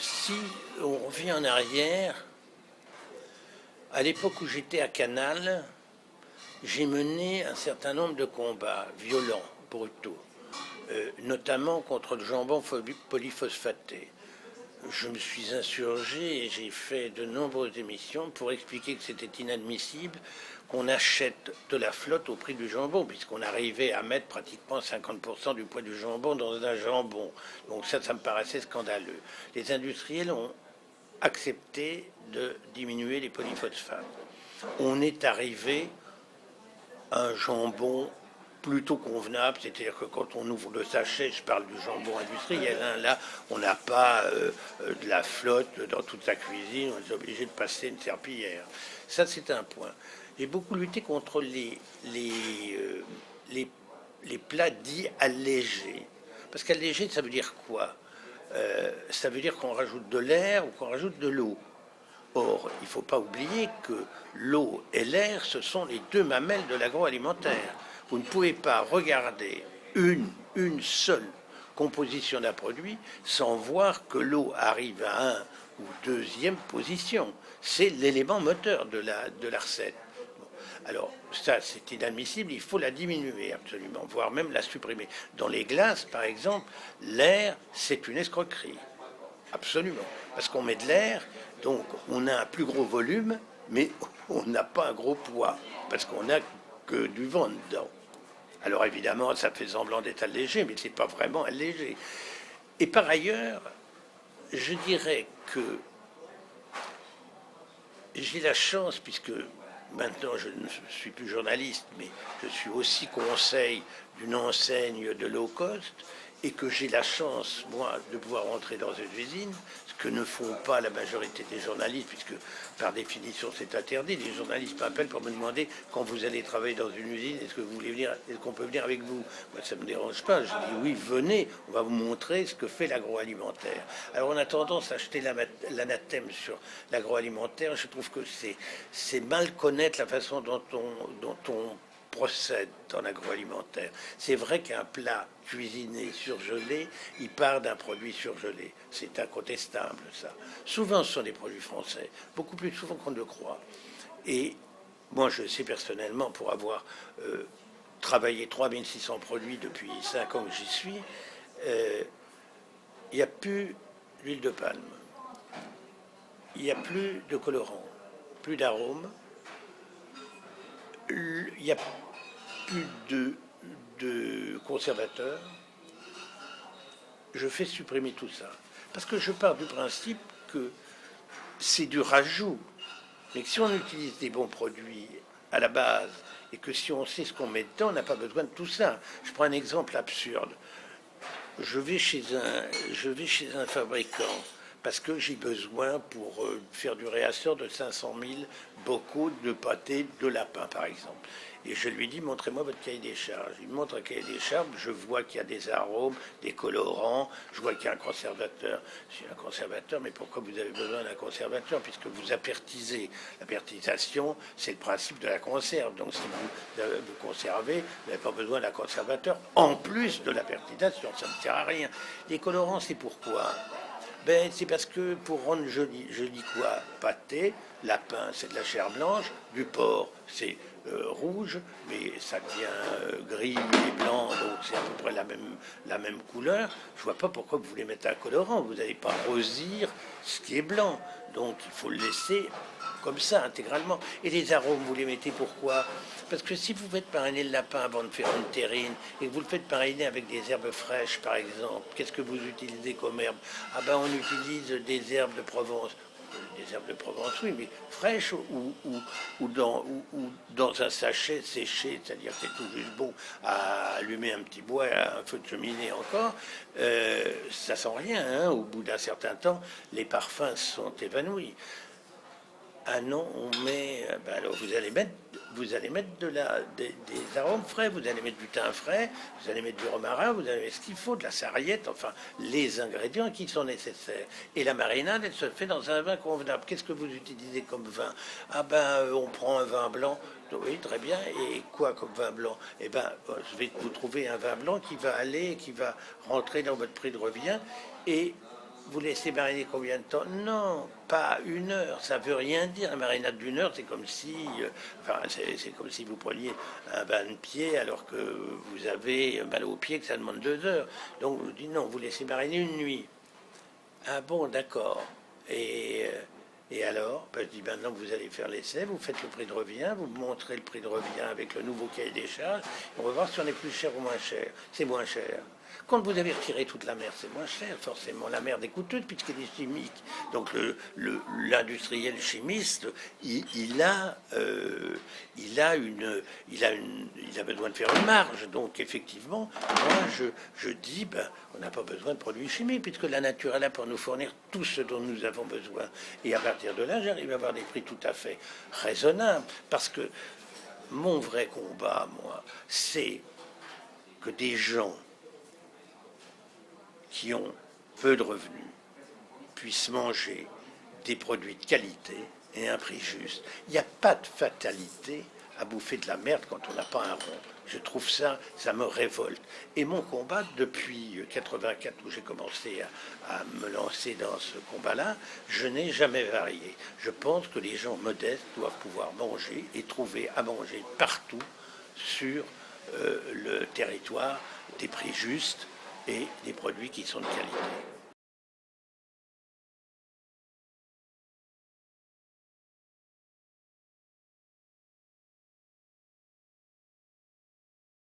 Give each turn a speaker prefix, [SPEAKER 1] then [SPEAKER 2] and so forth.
[SPEAKER 1] Si on revient en arrière, à l'époque où j'étais à Canal, j'ai mené un certain nombre de combats violents, brutaux, notamment contre le jambon polyphosphaté. Je me suis insurgé et j'ai fait de nombreuses émissions pour expliquer que c'était inadmissible qu'on achète de la flotte au prix du jambon, puisqu'on arrivait à mettre pratiquement 50% du poids du jambon dans un jambon. Donc ça me paraissait scandaleux. Les industriels ont accepté de diminuer les polyphosphates. On est arrivé à un jambon plutôt convenable, c'est-à-dire que quand on ouvre le sachet, je parle du jambon industriel, hein, là on n'a pas de la flotte dans toute sa cuisine, on est obligé de passer une serpillière. Ça c'est un point. J'ai beaucoup lutté contre les plats dits allégés. Parce qu'allégé, ça veut dire quoi? Ça veut dire qu'on rajoute de l'air ou qu'on rajoute de l'eau. Or, il ne faut pas oublier que l'eau et l'air, ce sont les deux mamelles de l'agroalimentaire. Vous ne pouvez pas regarder une seule composition d'un produit sans voir que l'eau arrive à un ou deuxième position. C'est l'élément moteur de la recette. Alors, ça, c'est inadmissible, il faut la diminuer absolument, voire même la supprimer. Dans les glaces, par exemple, l'air, c'est une escroquerie. Absolument. Parce qu'on met de l'air, donc on a un plus gros volume, mais on n'a pas un gros poids, parce qu'on n'a que du vent dedans. Alors évidemment, ça fait semblant d'être allégé, mais c'est pas vraiment allégé. Et par ailleurs, je dirais que j'ai la chance, puisque maintenant je ne suis plus journaliste, mais je suis aussi conseil d'une enseigne de low cost, et que j'ai la chance, moi, de pouvoir entrer dans une usine, ce que ne font pas la majorité des journalistes, puisque par définition c'est interdit. Les journalistes m'appellent pour me demander, quand vous allez travailler dans une usine, est-ce que vous voulez venir, est-ce qu'on peut venir avec vous? Moi, ça ne me dérange pas. Je dis oui, venez, on va vous montrer ce que fait l'agroalimentaire. Alors on a tendance à acheter l'anathème sur l'agroalimentaire. Je trouve que c'est mal connaître la façon dont on procède dans l'agroalimentaire. C'est vrai qu'un plat cuisiné, surgelé, il part d'un produit surgelé. C'est incontestable, ça. Souvent, ce sont des produits français, beaucoup plus souvent qu'on ne le croit. Et moi, je sais personnellement, pour avoir travaillé 3600 produits depuis 5 ans que j'y suis, il n'y a plus d'huile de palme, il n'y a plus de colorant, plus d'arômes, il n'y a plus de conservateurs. Je fais supprimer tout ça. Parce que je pars du principe que c'est du rajout. Mais que si on utilise des bons produits à la base, et que si on sait ce qu'on met dedans, on n'a pas besoin de tout ça. Je prends un exemple absurde. Je vais chez un fabricant parce que j'ai besoin pour faire du réassort de 500 000 bocaux de pâté de lapin, par exemple. Et je lui dis, montrez-moi votre cahier des charges. Il me montre un cahier des charges, je vois qu'il y a des arômes, des colorants, je vois qu'il y a un conservateur. Je suis un conservateur, mais pourquoi vous avez besoin d'un conservateur? Puisque vous apertisez. L'apertisation, c'est le principe de la conserve. Donc si vous conservez, vous n'avez pas besoin d'un conservateur, en plus de l'apertisation. Ça ne sert à rien. Les colorants, c'est pourquoi? Ben, c'est parce que pour rendre joli, joli quoi? Pâté, lapin, c'est de la chair blanche, du porc, c'est rouge, mais ça devient gris et blanc, donc c'est à peu près la même couleur. Je vois pas pourquoi vous voulez mettre un colorant. Vous n'allez pas rosir ce qui est blanc. Donc il faut le laisser comme ça, intégralement. Et les arômes, vous les mettez pourquoi? Parce que si vous faites parrainer le lapin avant de faire une terrine, et que vous le faites parrainer avec des herbes fraîches, par exemple, qu'est-ce que vous utilisez comme herbe? Ah ben, on utilise des herbes de Provence. Des herbes de Provence, oui, mais fraîches ou dans un sachet séché, c'est-à-dire que c'est tout juste bon à allumer un petit bois, un feu de cheminée encore, ça sent rien, hein. Au bout d'un certain temps, les parfums sont évanouis. Ah non, on met. Ben alors vous allez mettre des arômes frais, vous allez mettre du thym frais, vous allez mettre du romarin, vous allez mettre ce qu'il faut, de la sarriette, enfin les ingrédients qui sont nécessaires. Et la marinade, elle se fait dans un vin convenable. Qu'est-ce que vous utilisez comme vin? Ah ben on prend un vin blanc. Oui, très bien. Et quoi comme vin blanc? Eh ben, je vais vous trouver un vin blanc qui va aller, qui va rentrer dans votre prix de revient. Et Vous laissez mariner combien de temps? Non, pas 1 heure. Ça veut rien dire. La marinade d'1 heure, c'est comme si, enfin, c'est comme si vous preniez un bain de pied alors que vous avez mal aux pieds, que ça demande 2 heures. Donc, je vous dis non, vous laissez mariner une nuit. Ah bon, d'accord. Et alors, ben, je dis maintenant que vous allez faire l'essai, vous faites le prix de revient, vous montrez le prix de revient avec le nouveau cahier des charges, on va voir si on est plus cher ou moins cher. C'est moins cher. Quand vous avez retiré toute la mer, c'est moins cher, forcément. La merde est coûteuse puisqu'elle est chimique. Donc l'industriel chimiste, il a besoin de faire une marge. Donc effectivement, moi je dis, ben, on n'a pas besoin de produits chimiques puisque la nature est là pour nous fournir tout ce dont nous avons besoin. Et à partir de là, j'arrive à avoir des prix tout à fait raisonnables. Parce que mon vrai combat, moi, c'est que des gens qui ont peu de revenus puissent manger des produits de qualité et à un prix juste. Il n'y a pas de fatalité à bouffer de la merde quand on n'a pas un rond. Je trouve ça, ça me révolte. Et mon combat, depuis 84, où j'ai commencé à me lancer dans ce combat-là, je n'ai jamais varié. Je pense que les gens modestes doivent pouvoir manger et trouver à manger partout sur le territoire des prix justes et des produits qui sont de qualité.